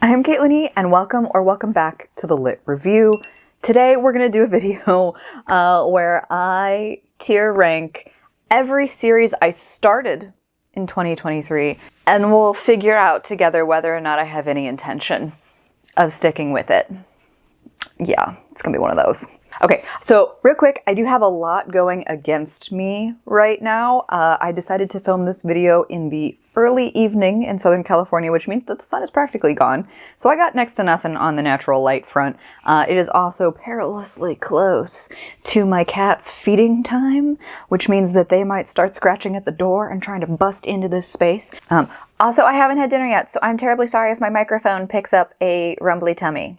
I'm Caitlin E, and welcome back to the Lit Review. Today we're going to do a video where I tier rank every series I started in 2023, and we'll figure out together whether or not I have any intention of sticking with it. Yeah, it's going to be one of those. Okay, so real quick, I do have a lot going against me right now. I decided to film this video in the early evening in Southern California, which means that the sun is practically gone. So I got next to nothing on the natural light front. It is also perilously close to my cat's feeding time, which means that they might start scratching at the door and trying to bust into this space. Also, I haven't had dinner yet, so I'm terribly sorry if my microphone picks up a rumbly tummy.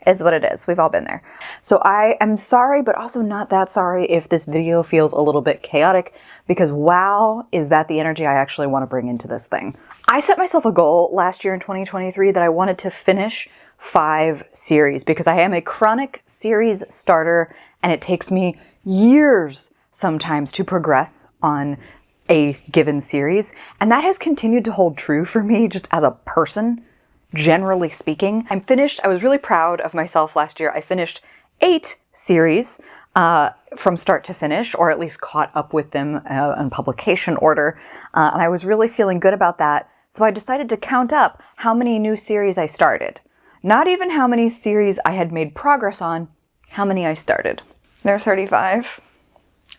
Is what it is. We've all been there. So I am sorry, but also not that sorry if this video feels a little bit chaotic, because wow, is that the energy I actually want to bring into this thing. I set myself a goal last year in 2023 that I wanted to finish 5 series, because I am a chronic series starter and it takes me years sometimes to progress on a given series. And that has continued to hold true for me just as a person. Generally speaking, I was really proud of myself last year. I finished 8 series from start to finish, or at least caught up with them in publication order. And I was really feeling good about that. So I decided to count up how many new series I started. Not even how many series I had made progress on, how many I started. There are 35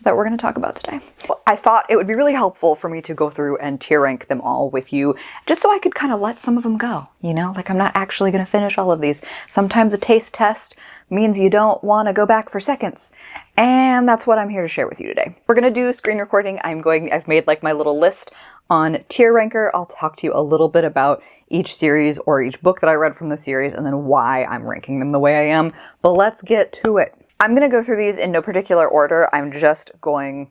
that we're going to talk about today. I thought it would be really helpful for me to go through and tier rank them all with you, just so I could kind of let some of them go, you know? Like, I'm not actually going to finish all of these. Sometimes a taste test means you don't want to go back for seconds, and that's what I'm here to share with you today. We're going to do screen recording. I've made like my little list on Tier Ranker. I'll talk to you a little bit about each series or each book that I read from the series, and then why I'm ranking them the way I am. But let's get to it. I'm going to go through these in no particular order. I'm just going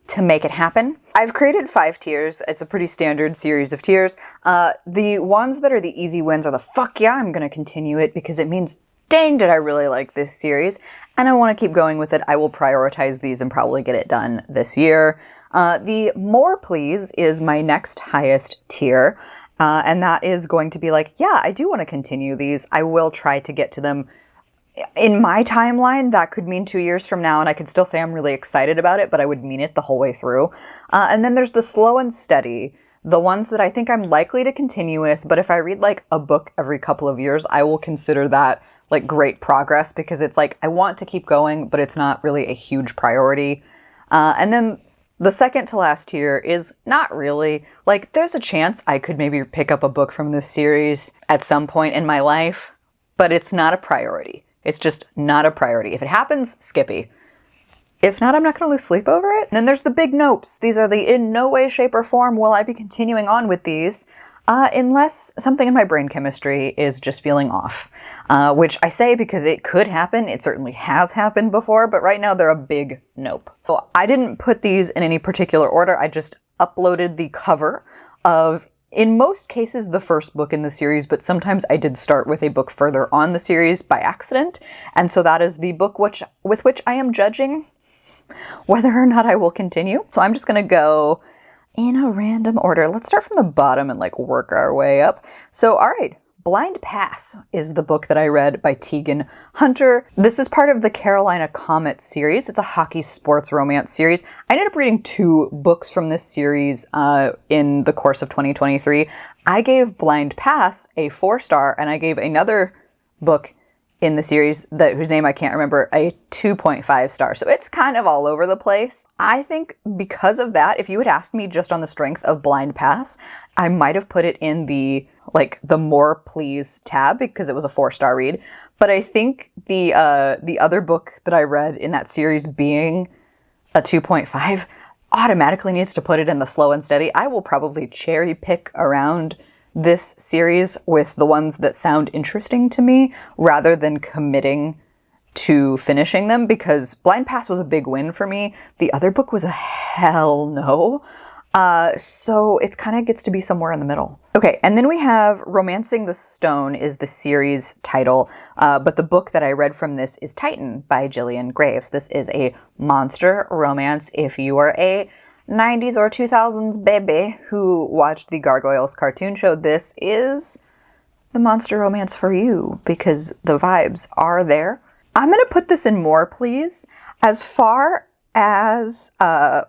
to make it happen. I've created 5 tiers. It's a pretty standard series of tiers. The ones that are the easy wins are the fuck yeah, I'm going to continue it, because it means dang did I really like this series and I want to keep going with it. I will prioritize these and probably get it done this year. The more please is my next highest tier. And that is going to be like, yeah, I do want to continue these. I will try to get to them. In my timeline, that could mean 2 years from now, and I could still say I'm really excited about it, but I would mean it the whole way through. And then there's the slow and steady, the ones that I think I'm likely to continue with, but if I read like a book every couple of years, I will consider that like great progress, because it's like I want to keep going, but it's not really a huge priority. And then the second to last tier is not really, like, there's a chance I could maybe pick up a book from this series at some point in my life, but it's not a priority. It's just not a priority. If it happens, skippy. If not, I'm not going to lose sleep over it. And then there's the big nopes. These are the in no way, shape, or form will I be continuing on with these, unless something in my brain chemistry is just feeling off. Which I say because it could happen. It certainly has happened before, but right now they're a big nope. So I didn't put these in any particular order. I just uploaded the cover of, in most cases, the first book in the series, but sometimes I did start with a book further on the series by accident. And so that is the book with which I am judging whether or not I will continue. So I'm just going to go in a random order. Let's start from the bottom and like work our way up. So, all right. Blind Pass is the book that I read by Tegan Hunter. This is part of the Carolina Comet series. It's a hockey sports romance series. I ended up reading 2 books from this series in the course of 2023. I gave Blind Pass a 4-star, and I gave another book in the series whose name I can't remember a 2.5 star. So it's kind of all over the place. I think because of that, if you had asked me just on the strength of Blind Pass, I might have put it in the more please tab, because it was a 4-star read. But I think the other book that I read in that series being a 2.5 automatically needs to put it in the slow and steady. I will probably cherry pick around this series with the ones that sound interesting to me rather than committing to finishing them, because Blind Pass was a big win for me. The other book was a hell no. So it kind of gets to be somewhere in the middle. Okay, and then we have Romancing the Stone is the series title, but the book that I read from this is Titan by Gillian Graves. This is a monster romance. If you are a 90s or 2000s baby who watched the Gargoyles cartoon show, this is the monster romance for you because the vibes are there. I'm gonna put this in more please. As far as, oh,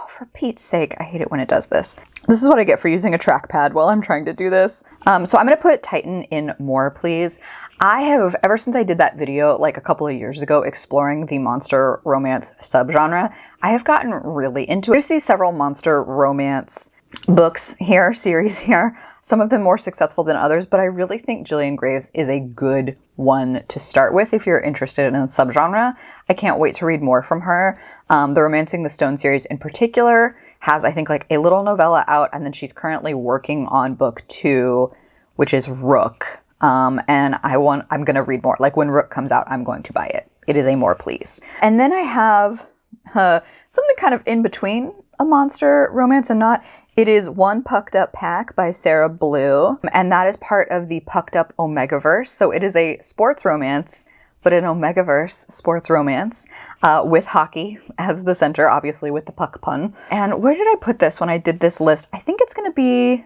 for Pete's sake, I hate it when it does this. This is what I get for using a trackpad while I'm trying to do this. So I'm gonna put Titan in more please. I have, ever since I did that video like a couple of years ago exploring the monster romance subgenre, I have gotten really into it. I see several monster romance books here, series here, some of them more successful than others, but I really think Gillian Graves is a good one to start with if you're interested in the subgenre. I can't wait to read more from her. The Romancing the Stone series in particular has, I think, like a little novella out, and then she's currently working on book 2, which is Rook. And I'm gonna read more. Like when Rook comes out, I'm going to buy it. It is a more please. And then I have something kind of in between a monster romance and not. It is One Pucked Up Pack by Sarah Blue, and that is part of the Pucked Up Omegaverse. So it is a sports romance, but an Omegaverse sports romance with hockey as the center, obviously with the puck pun. And where did I put this when I did this list? I think it's gonna be,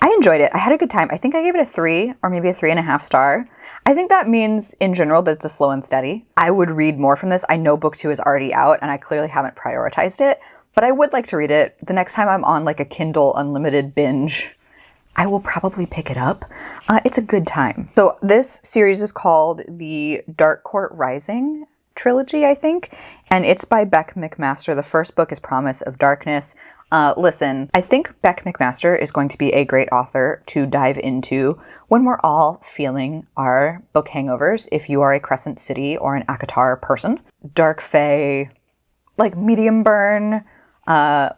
I enjoyed it. I had a good time. I think I gave it a 3 or maybe a 3.5 star. I think that means in general that it's a slow and steady. I would read more from this. I know book 2 is already out and I clearly haven't prioritized it, but I would like to read it. The next time I'm on like a Kindle Unlimited binge, I will probably pick it up. It's a good time. So this series is called the Dark Court Rising trilogy, I think, and it's by Beck McMaster. The first book is Promise of Darkness. Listen, I think Beck McMaster is going to be a great author to dive into when we're all feeling our book hangovers, if you are a Crescent City or an Akatar person. Dark Fae, like medium burn.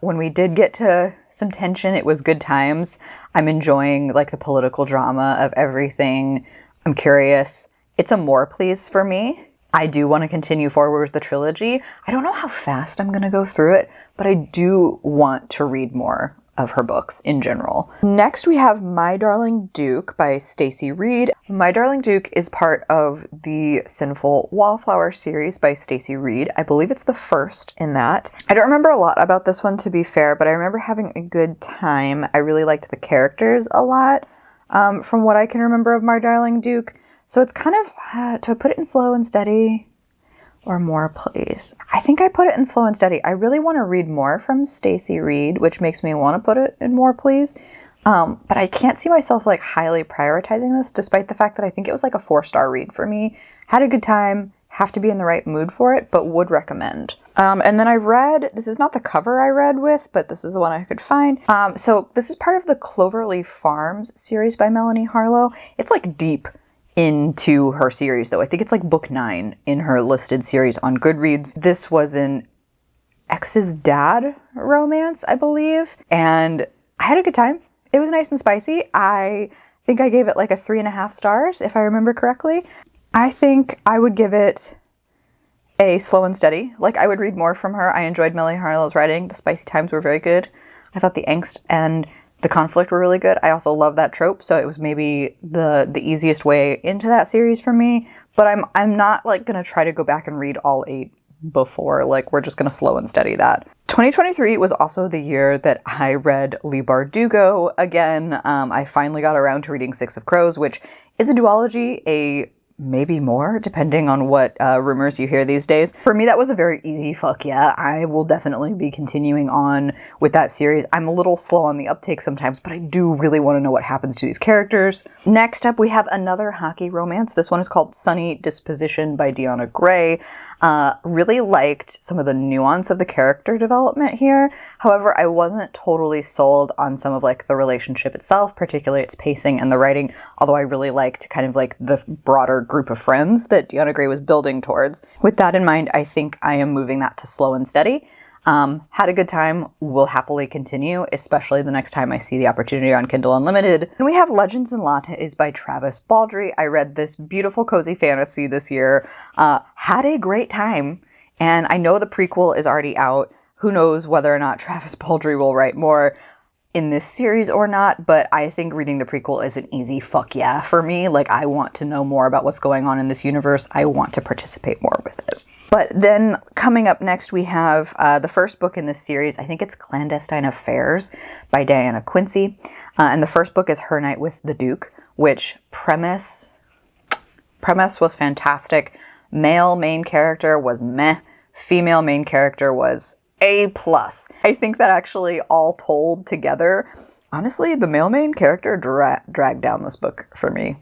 When we did get to some tension, it was good times. I'm enjoying like the political drama of everything. I'm curious. It's a more please for me. I do want to continue forward with the trilogy. I don't know how fast I'm going to go through it, but I do want to read more of her books in general. Next we have My Darling Duke by Stacey Reed. My Darling Duke is part of the Sinful Wallflower series by Stacey Reed. I believe it's the first in that. I don't remember a lot about this one, to be fair, but I remember having a good time. I really liked the characters a lot from what I can remember of My Darling Duke. So it's kind of, to put it in slow and steady or more please. I think I put it in slow and steady. I really want to read more from Stacey Reed, which makes me want to put it in more please. But I can't see myself like highly prioritizing this, despite the fact that I think it was like a 4-star read for me. Had a good time, have to be in the right mood for it, but would recommend. And then I read, this is not the cover I read with, but this is the one I could find. So this is part of the Cloverleaf Farms series by Melanie Harlow. It's like deep into her series though. I think it's like book 9 in her listed series on Goodreads. This was an ex's dad romance, I believe, and I had a good time. It was nice and spicy. I think I gave it like a 3.5 stars if I remember correctly. I think I would give it a slow and steady. Like I would read more from her. I enjoyed Melanie Harlow's writing. The spicy times were very good. I thought the angst and the conflict were really good. I also love that trope, so it was maybe the easiest way into that series for me. But I'm not like gonna try to go back and read all 8 before. Like we're just gonna slow and steady that. 2023 was also the year that I read Leigh Bardugo again. I finally got around to reading Six of Crows, which is a duology, a maybe more, depending on what rumors you hear these days. For me, that was a very easy fuck yeah. I will definitely be continuing on with that series. I'm a little slow on the uptake sometimes, but I do really want to know what happens to these characters. Next up, we have another hockey romance. This one is called Sunny Disposition by Deanna Gray. Really liked some of the nuance of the character development here. However, I wasn't totally sold on some of like the relationship itself, particularly its pacing and the writing, although I really liked kind of like the broader group of friends that Deanna Gray was building towards. With that in mind, I think I am moving that to slow and steady. Had a good time, will happily continue, especially the next time I see the opportunity on Kindle Unlimited. And we have Legends and Lattes by Travis Baldree. I read this beautiful cozy fantasy this year, had a great time, and I know the prequel is already out. Who knows whether or not Travis Baldree will write more in this series or not, but I think reading the prequel is an easy fuck yeah for me. Like, I want to know more about what's going on in this universe. I want to participate more with it. But then coming up next, we have the first book in this series. I think it's Clandestine Affairs by Diana Quincy. And the first book is Her Night with the Duke, which premise was fantastic. Male main character was meh. Female main character was A+. I think that actually all told together, honestly, the male main character dragged down this book for me.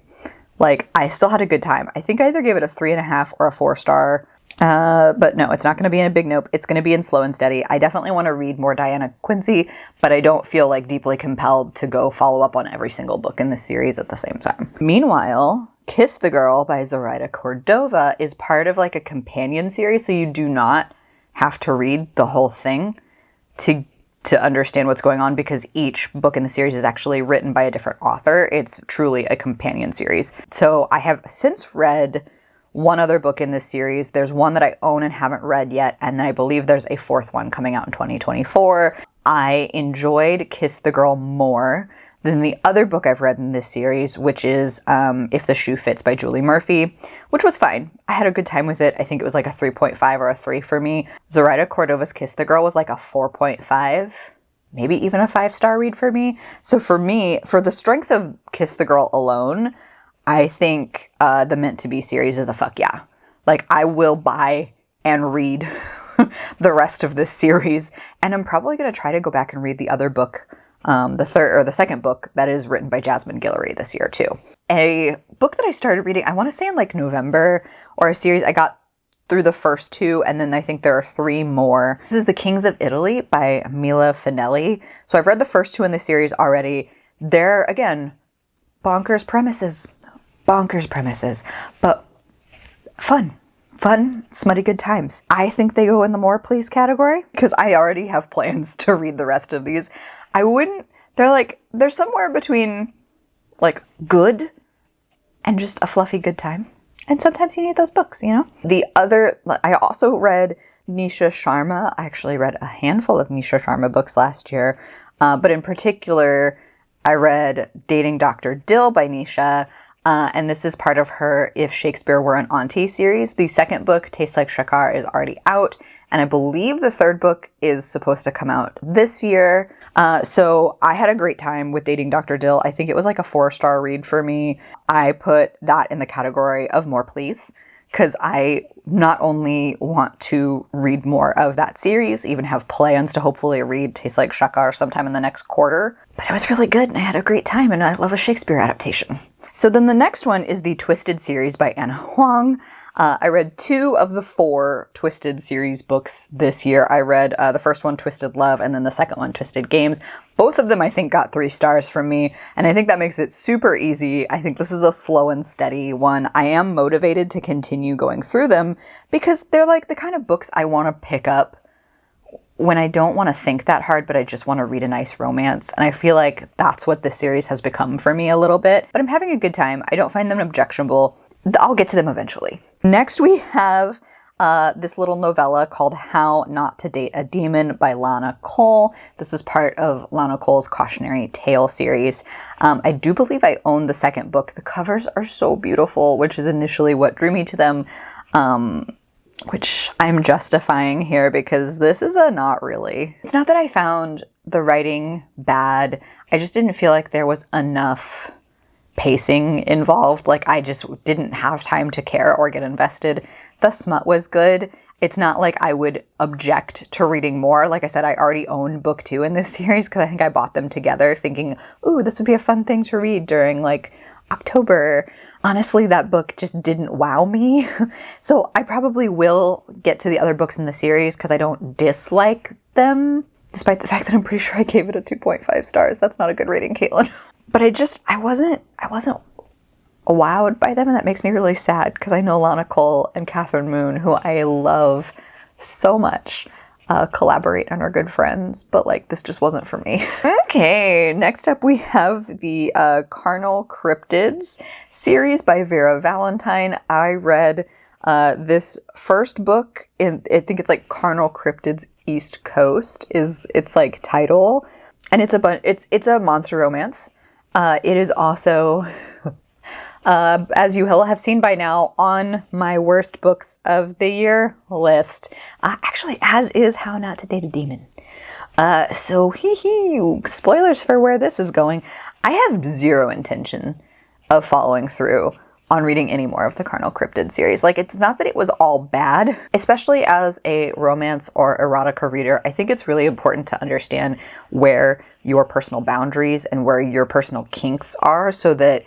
Like, I still had a good time. I think I either gave it a 3.5 or a 4-star. But no, it's not going to be in a big nope. It's going to be in slow and steady. I definitely want to read more Diana Quincy, but I don't feel like deeply compelled to go follow up on every single book in this series at the same time. Meanwhile, Kiss the Girl by Zoraida Cordova is part of like a companion series, so you do not have to read the whole thing to understand what's going on, because each book in the series is actually written by a different author. It's truly a companion series. So I have since read one other book in this series. There's one that I own and haven't read yet, and then I believe there's a fourth one coming out in 2024. I enjoyed Kiss the Girl more than the other book I've read in this series, which is If the Shoe Fits by Julie Murphy, which was fine. I had a good time with it. I think it was like a 3.5 or a 3 for me. Zoraida Cordova's Kiss the Girl was like a 4.5, maybe even a 5-star read for me. So for me, for the strength of Kiss the Girl alone, I think the Meant to Be series is a fuck yeah. Like, I will buy and read the rest of this series, and I'm probably going to try to go back and read the other book, the second book that is written by Jasmine Guillory this year too. A book that I started reading, I want to say in like November, or a series I got through the first 2, and then I think there are 3 more. This is The Kings of Italy by Mila Finelli. So I've read the first 2 in the series already. They're, again, bonkers premises, but fun, smutty good times. I think they go in the more please category, because I already have plans to read the rest of these. They're somewhere between like good and just a fluffy good time. And sometimes you need those books, you know? I also read Nisha Sharma. I actually read a handful of Nisha Sharma books last year. But in particular, I read Dating Dr. Dill by Nisha. And this is part of her If Shakespeare Were an Auntie series. The second book, Tastes Like Shakar, is already out. And I believe the third book is supposed to come out this year. So I had a great time with Dating Dr. Dill. I think it was like a 4-star read for me. I put that in the category of more please, because I not only want to read more of that series, even have plans to hopefully read Tastes Like Shakar sometime in the next quarter, but it was really good and I had a great time, and I love a Shakespeare adaptation. So then the next one is the Twisted series by Anna Huang. I read 2 of the 4 Twisted series books this year. I read the first one, Twisted Love, and then the second one, Twisted Games. Both of them, I think, got 3 stars from me, and I think that makes it super easy. I think this is a slow and steady one. I am motivated to continue going through them because they're like the kind of books I want to pick up when I don't want to think that hard, but I just want to read a nice romance. And I feel like that's what this series has become for me a little bit. But I'm having a good time. I don't find them objectionable. I'll get to them eventually. Next, we have this little novella called How Not to Date a Demon by Lana Cole. This is part of Lana Cole's Cautionary Tale series. I do believe I own the second book. The covers are so beautiful, which is initially what drew me to them. Which I'm justifying here because this is a not really. It's not that I found the writing bad. I just didn't feel like there was enough pacing involved. Like, I just didn't have time to care or get invested. The smut was good. It's not like I would object to reading more. Like I said, I already own book 2 in this series because I think I bought them together thinking, ooh, this would be a fun thing to read during like October. Honestly, that book just didn't wow me. So I probably will get to the other books in the series because I don't dislike them, despite the fact that I'm pretty sure I gave it a 2.5 stars. That's not a good rating, Caitlin. But I wasn't wowed by them, and that makes me really sad because I know Lana Cole and Catherine Moon, who I love so much, collaborate and are good friends, but like this just wasn't for me. Okay, next up we have the Carnal Cryptids series by Vera Valentine. I read this first book in, I think it's like Carnal Cryptids East Coast is its like title, and it's a monster romance. It is also As you will have seen by now, on my worst books of the year list, actually, as is How Not to Date a Demon. So spoilers for where this is going. I have zero intention of following through on reading any more of the Carnal Cryptid series. Like, it's not that it was all bad, especially as a romance or erotica reader. I think it's really important to understand where your personal boundaries and where your personal kinks are, so that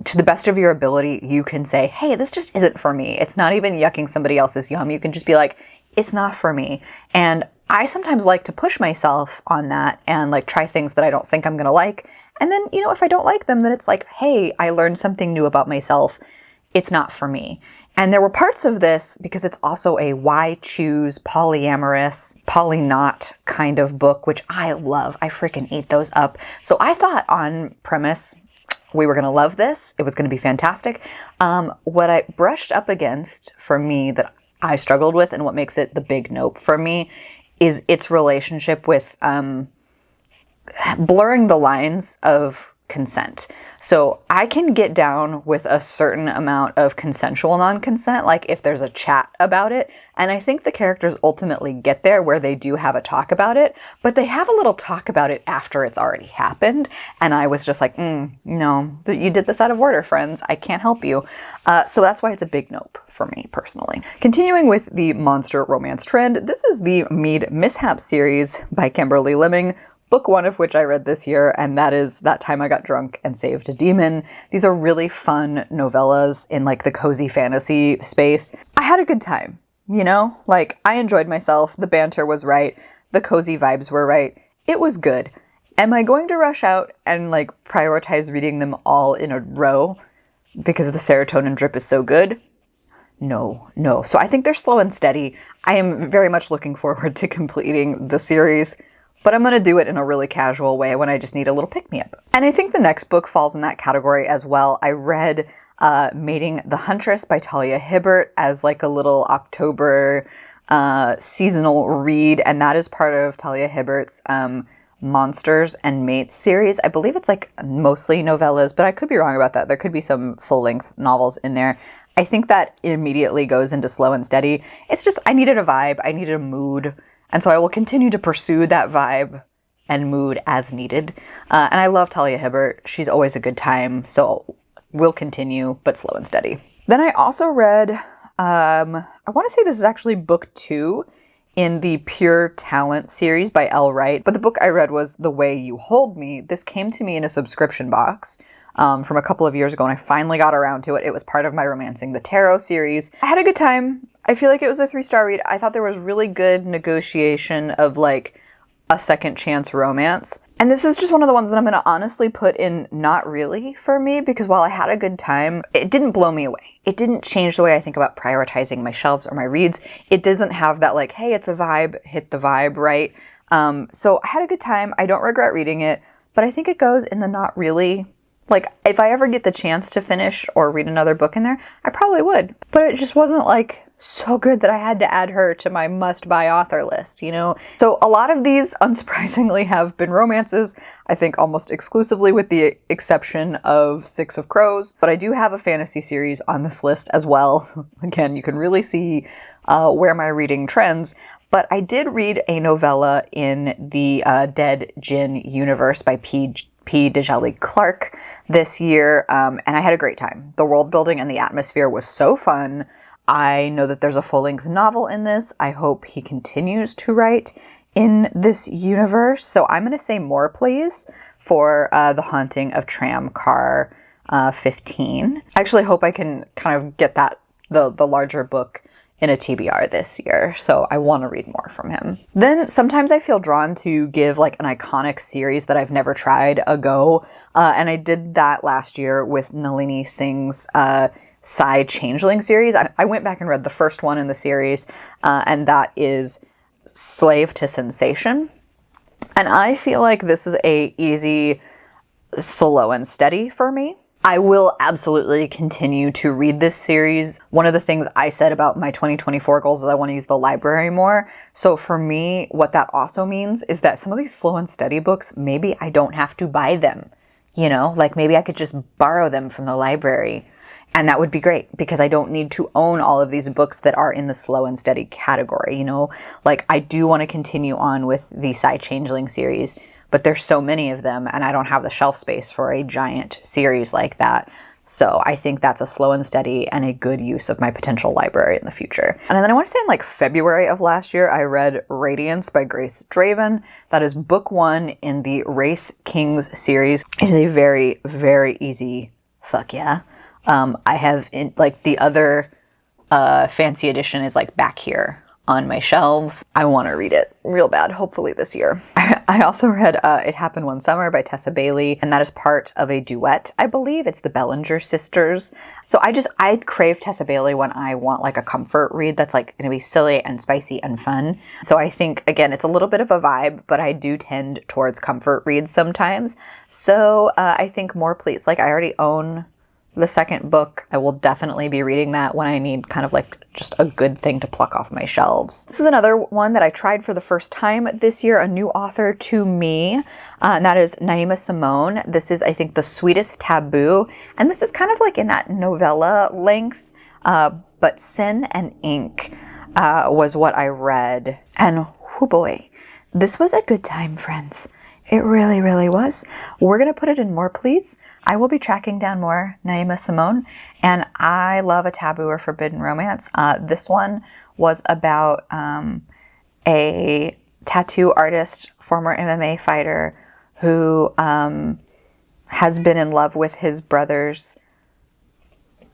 to the best of your ability, you can say, hey, this just isn't for me. It's not even yucking somebody else's yum. You can just be like, it's not for me. And I sometimes like to push myself on that and like try things that I don't think I'm going to like. And then, you know, if I don't like them, then it's like, hey, I learned something new about myself. It's not for me. And there were parts of this, because it's also a why choose polyamorous, polynot kind of book, which I love. I freaking eat those up. So I thought on premise, we were going to love this. It was going to be fantastic. What I brushed up against for me that I struggled with, and what makes it the big nope for me, is its relationship with blurring the lines of consent. So I can get down with a certain amount of consensual non-consent, like if there's a chat about it. And I think the characters ultimately get there where they do have a talk about it, but they have a little talk about it after it's already happened. And I was just like, no, you did this out of order, friends. I can't help you. So that's why it's a big nope for me personally. Continuing with the monster romance trend, this is the Mead Mishap series by Kimberly Lemming, book one of which I read this year, and that is That Time I Got Drunk and Saved a Demon. These are really fun novellas in like the cozy fantasy space. I had a good time, you know? Like, I enjoyed myself. The banter was right. The cozy vibes were right. It was good. Am I going to rush out and like prioritize reading them all in a row because the serotonin drip is so good? No. So I think they're slow and steady. I am very much looking forward to completing the series, but I'm going to do it in a really casual way when I just need a little pick-me-up. And I think the next book falls in that category as well. I read Mating the Huntress by Talia Hibbert as like a little October seasonal read, and that is part of Talia Hibbert's Monsters and Mates series. I believe it's like mostly novellas, but I could be wrong about that. There could be some full-length novels in there. I think that immediately goes into slow and steady. It's just, I needed a vibe, I needed a mood, and so I will continue to pursue that vibe and mood as needed. And I love Talia Hibbert. She's always a good time, so we'll continue, but slow and steady. Then I also read, I want to say this is actually book 2 in the Pure Talent series by Elle Wright, but the book I read was The Way You Hold Me. This came to me in a subscription box from a couple of years ago, and I finally got around to it. It was part of my Romancing the Tarot series. I had a good time. I feel like it was a 3-star read. I thought there was really good negotiation of like a second chance romance. And this is just one of the ones that I'm going to honestly put in not really for me, because while I had a good time, it didn't blow me away. It didn't change the way I think about prioritizing my shelves or my reads. It doesn't have that like, hey, it's a vibe, hit the vibe, right? So I had a good time. I don't regret reading it, but I think it goes in the not really. Like, if I ever get the chance to finish or read another book in there, I probably would. But it just wasn't like so good that I had to add her to my must-buy author list, you know? So a lot of these, unsurprisingly, have been romances, I think almost exclusively with the exception of Six of Crows. But I do have a fantasy series on this list as well. Again, you can really see where my reading trends. But I did read a novella in the Dead Djinn universe by P. Djeli Clark this year, and I had a great time. The world building and the atmosphere was so fun. I know that there's a full-length novel in this. I hope he continues to write in this universe. So I'm going to say more, please, for The Haunting of Tram Car 15. I actually hope I can kind of get that, the larger book, in a TBR this year, so I want to read more from him. Then sometimes I feel drawn to give like an iconic series that I've never tried a go, and I did that last year with Nalini Singh's Psy Changeling series. I went back and read the first one in the series, and that is Slave to Sensation. And I feel like this is a easy, slow and steady for me. I will absolutely continue to read this series. One of the things I said about my 2024 goals is I want to use the library more. So for me, what that also means is that some of these slow and steady books, maybe I don't have to buy them. You know, like maybe I could just borrow them from the library, and that would be great because I don't need to own all of these books that are in the slow and steady category, you know? Like I do want to continue on with the Psy-Changeling series, but there's so many of them and I don't have the shelf space for a giant series like that. So I think that's a slow and steady and a good use of my potential library in the future. And then I want to say in like February of last year, I read Radiance by Grace Draven. That is book 1 in the Wraith Kings series. It is a very, very easy fuck yeah. I have like the other fancy edition is like back here on my shelves. I want to read it real bad, hopefully this year. I also read It Happened One Summer by Tessa Bailey, and that is part of a duet. I believe it's the Bellinger sisters. So I crave Tessa Bailey when I want like a comfort read that's like going to be silly and spicy and fun. So I think, again, it's a little bit of a vibe, but I do tend towards comfort reads sometimes. So I think more please. Like I already own the second book. I will definitely be reading that when I need kind of like just a good thing to pluck off my shelves. This is another one that I tried for the first time this year, a new author to me, and that is Naima Simone. This is, I think, The Sweetest Taboo, and this is kind of like in that novella length, but Sin and Ink was what I read, and oh boy, this was a good time, friends. It really, really was. We're going to put it in more, please. I will be tracking down more Naima Simone, and I love a taboo or forbidden romance. This one was about a tattoo artist, former MMA fighter, who has been in love with his brother's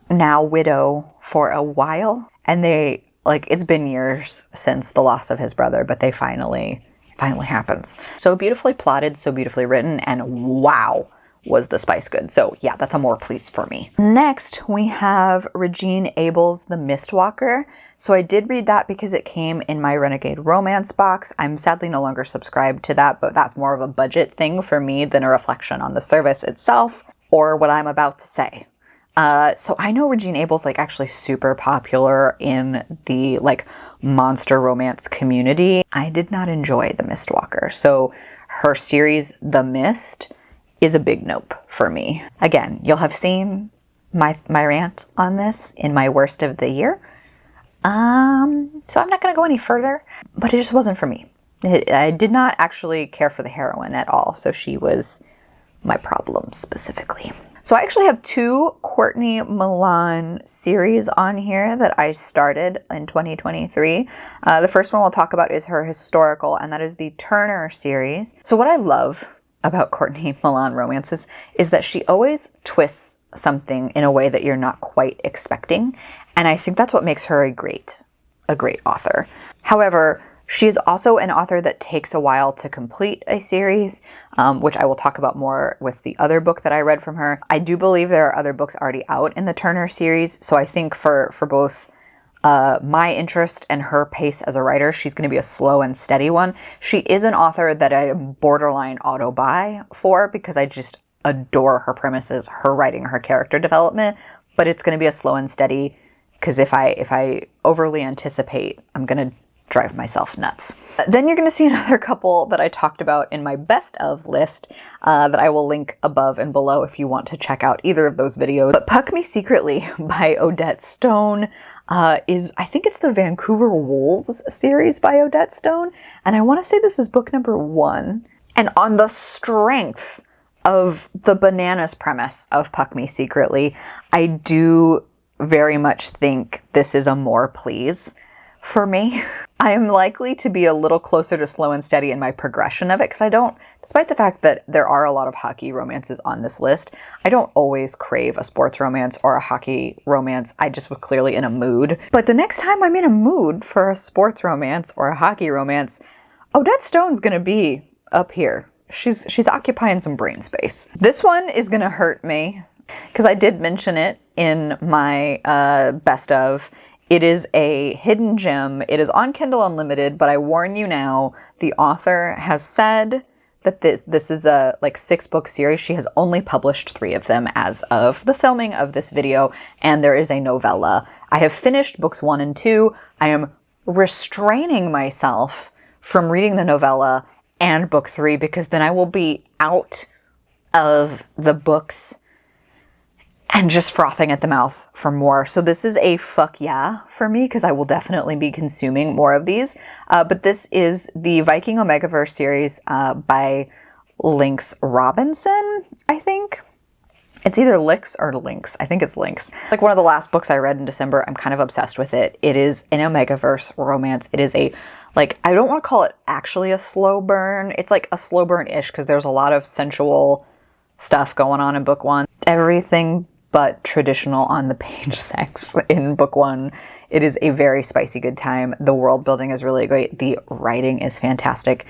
now widow for a while. And they, like, it's been years since the loss of his brother, but they finally happens. So beautifully plotted, so beautifully written, and wow, was the spice good. So yeah, that's a more please for me. Next, we have Regine Abel's The Mistwalker. So I did read that because it came in my Renegade Romance box. I'm sadly no longer subscribed to that, but that's more of a budget thing for me than a reflection on the service itself or what I'm about to say. So I know Regine Abel's like actually super popular in the like monster romance community. I did not enjoy The Mistwalker. So her series, The Mist, is a big nope for me. Again, you'll have seen my rant on this in my worst of the year. So I'm not going to go any further, but it just wasn't for me. I did not actually care for the heroine at all. So she was my problem specifically. So I actually have 2 Courtney Milan series on here that I started in 2023. The first one we'll talk about is her historical, and that is the Turner series. So what I love about Courtney Milan romances is that she always twists something in a way that you're not quite expecting. And I think that's what makes her a great author. However, she is also an author that takes a while to complete a series, which I will talk about more with the other book that I read from her. I do believe there are other books already out in the Turner series, so I think for both my interest and her pace as a writer, she's going to be a slow and steady one. She is an author that I am borderline auto-buy for because I just adore her premises, her writing, her character development, but it's going to be a slow and steady because if I overly anticipate, I'm going to drive myself nuts. Then you're going to see another couple that I talked about in my best of list that I will link above and below if you want to check out either of those videos. But Puck Me Secretly by Odette Stone is, I think it's the Vancouver Wolves series by Odette Stone. And I want to say this is book number 1. And on the strength of the bananas premise of Puck Me Secretly, I do very much think this is a more please for me. I am likely to be a little closer to slow and steady in my progression of it because I don't, despite the fact that there are a lot of hockey romances on this list, I don't always crave a sports romance or a hockey romance. I just was clearly in a mood. But the next time I'm in a mood for a sports romance or a hockey romance, Odette Stone's gonna be up here. She's occupying some brain space. This one is gonna hurt me because I did mention it in my best of. It is a hidden gem. It is on Kindle Unlimited, but I warn you now, the author has said that this is a 6-book series. She has only published 3 of them as of the filming of this video, and there is a novella. I have finished books 1 and 2. I am restraining myself from reading the novella and book 3 because then I will be out of the books and just frothing at the mouth for more. So this is a fuck yeah for me, because I will definitely be consuming more of these. But this is the Viking Omegaverse series by Lynx Robinson, I think. It's either Lynx or Lynx. I think it's Lynx. Like one of the last books I read in December, I'm kind of obsessed with it. It is an Omegaverse romance. It is a, like, I don't want to call it actually a slow burn. It's like a slow burn-ish, because there's a lot of sensual stuff going on in book one. Everything but traditional on the page sex in book one. It is a very spicy good time. The world building is really great. The writing is fantastic.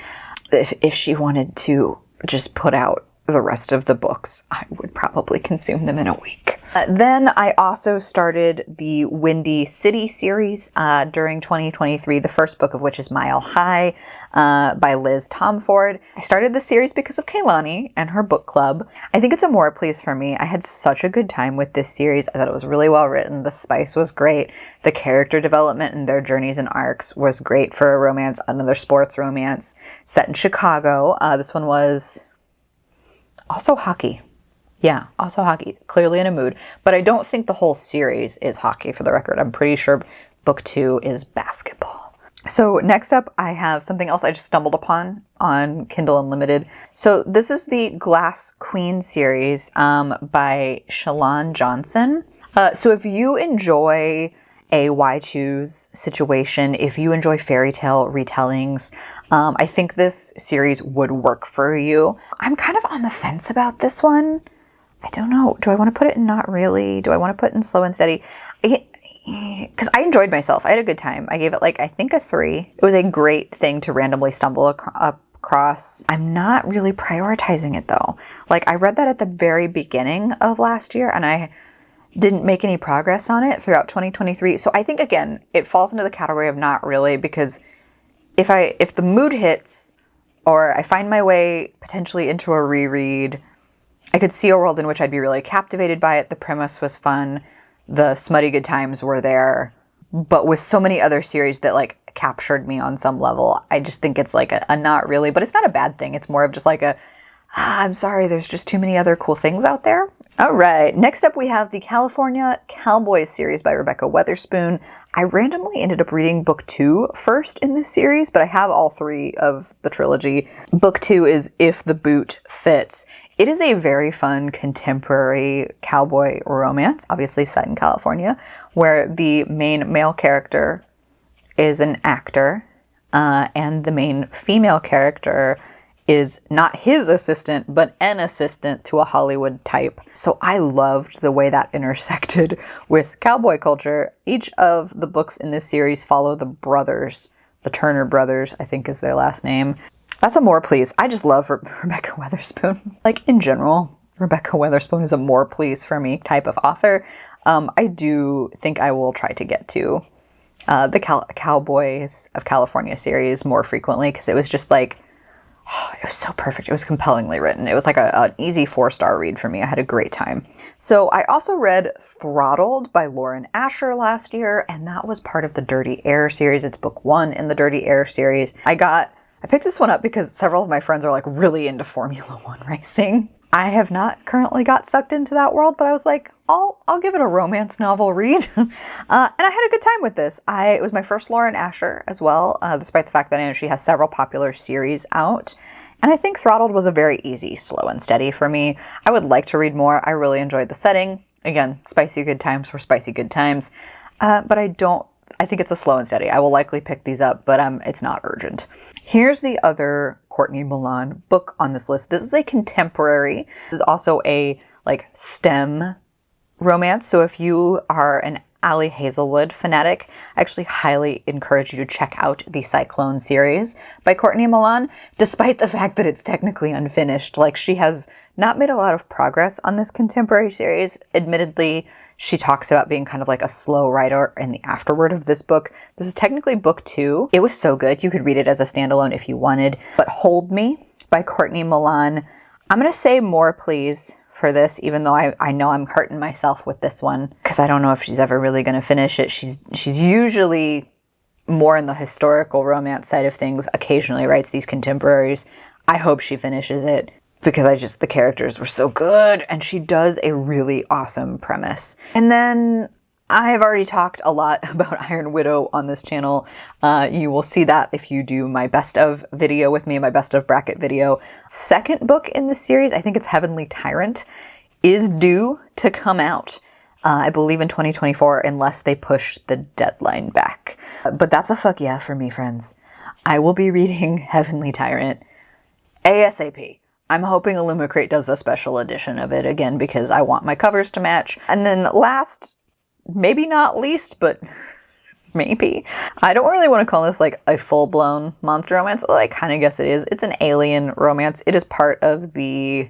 If she wanted to just put out the rest of the books, I would probably consume them in a week. Then I also started the Windy City series during 2023, the first book of which is Mile High by Liz Tomford. I started the series because of Kaylani and her book club. I think it's a more please for me. I had such a good time with this series. I thought it was really well written. The spice was great. The character development and their journeys and arcs was great for a romance, another sports romance set in Chicago. This one was also hockey. Yeah, also hockey. Clearly in a mood. But I don't think the whole series is hockey, for the record. I'm pretty sure book 2 is basketball. So next up, I have something else I just stumbled upon on Kindle Unlimited. So this is the Glass Queen series by Shalon Johnson. So if you enjoy a why choose situation, if you enjoy fairy tale retellings, I think this series would work for you. I'm kind of on the fence about this one. I don't know. Do I want to put it in not really? Do I want to put it in slow and steady? Because I enjoyed myself. I had a good time. I gave it like, I think a 3. It was a great thing to randomly stumble across. I'm not really prioritizing it though. Like I read that at the very beginning of last year and I didn't make any progress on it throughout 2023. So I think again, it falls into the category of not really, because if the mood hits or I find my way potentially into a reread, I could see a world in which I'd be really captivated by it. The premise was fun. The smutty good times were there. But with so many other series that like captured me on some level, I just think it's like a not really, but it's not a bad thing. It's more of just like I'm sorry, there's just too many other cool things out there. All right, next up we have the California Cowboy series by Rebecca Weatherspoon. I randomly ended up reading book 2 first in this series, but I have all 3 of the trilogy. Book 2 is If the Boot Fits. It is a very fun contemporary cowboy romance, obviously set in California, where the main male character is an actor, and the main female character is not his assistant, but an assistant to a Hollywood type. So I loved the way that intersected with cowboy culture. Each of the books in this series follow the brothers, the Turner brothers, I think is their last name. That's a more please. I just love Rebecca Weatherspoon. Like in general, Rebecca Weatherspoon is a more please for me type of author. I do think I will try to get to the Cowboys of California series more frequently, because it was just like, it was so perfect. It was compellingly written. It was like an easy 4-star read for me. I had a great time. So I also read Throttled by Lauren Asher last year, and that was part of the Dirty Air series. It's book 1 in the Dirty Air series. I picked this one up because several of my friends are like really into Formula One racing. I have not currently got sucked into that world, but I was like, I'll give it a romance novel read. And I had a good time with this. It was my first Lauren Asher as well, despite the fact that I know she has several popular series out. And I think Throttled was a very easy, slow and steady for me. I would like to read more. I really enjoyed the setting. Again, spicy good times for spicy good times. But I think it's a slow and steady. I will likely pick these up, but it's not urgent. Here's the other Courtney Milan book on this list. This is a contemporary. This is also a like STEM romance. So if you are an Ali Hazelwood fanatic, I actually highly encourage you to check out the Cyclone series by Courtney Milan, despite the fact that it's technically unfinished. Like, she has not made a lot of progress on this contemporary series. Admittedly, she talks about being kind of like a slow writer in the afterword of this book. This is technically book 2. It was so good. You could read it as a standalone if you wanted. But Hold Me by Courtney Milan. I'm going to say more please for this, even though I know I'm hurting myself with this one, because I don't know if she's ever really going to finish it. She's usually more in the historical romance side of things, occasionally writes these contemporaries. I hope she finishes it. because the characters were so good, and she does a really awesome premise. And then I have already talked a lot about Iron Widow on this channel. You will see that if you do my best of video with me, my best of bracket video. Second book in the series, I think it's Heavenly Tyrant, is due to come out. I believe in 2024, unless they push the deadline back. But that's a fuck yeah for me, friends. I will be reading Heavenly Tyrant ASAP. I'm hoping Illumicrate does a special edition of it again because I want my covers to match. And then last, maybe not least, but maybe, I don't really want to call this like a full-blown monster romance, although I kind of guess it is. It's an alien romance. It is part of the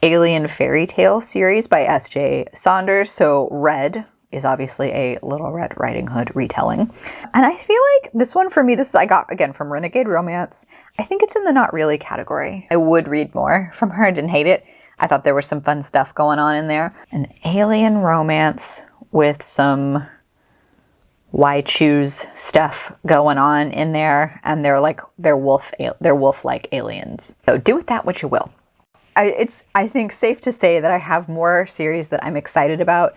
Alien Fairy Tale series by S.J. Saunders. So Red is obviously a Little Red Riding Hood retelling. And I feel like this one for me, I got again from Renegade Romance. I think it's in the not really category. I would read more from her. I didn't hate it. I thought there was some fun stuff going on in there. An alien romance with some why choose stuff going on in there, and they're wolf-like aliens. So do with that what you will. It's, I think, safe to say that I have more series that I'm excited about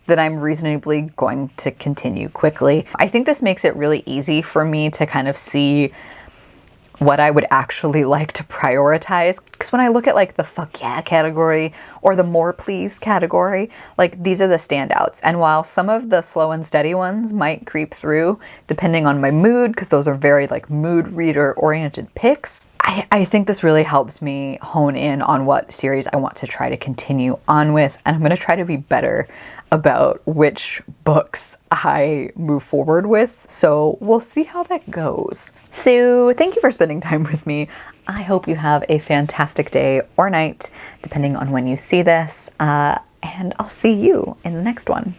that I'm reasonably going to continue quickly. I think this makes it really easy for me to kind of see what I would actually like to prioritize. Because when I look at like the fuck yeah category or the more please category, like these are the standouts. And while some of the slow and steady ones might creep through depending on my mood, because those are very like mood reader oriented picks, I think this really helps me hone in on what series I want to try to continue on with. And I'm going to try to be better about which books I move forward with. So we'll see how that goes. So thank you for spending time with me. I hope you have a fantastic day or night, depending on when you see this. And I'll see you in the next one.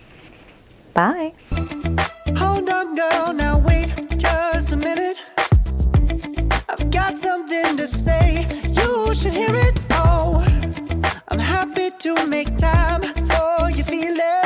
Bye. Hold on, girl, now wait just a minute. I've got something to say, you should hear it. Oh, I'm happy to make time for your feelings.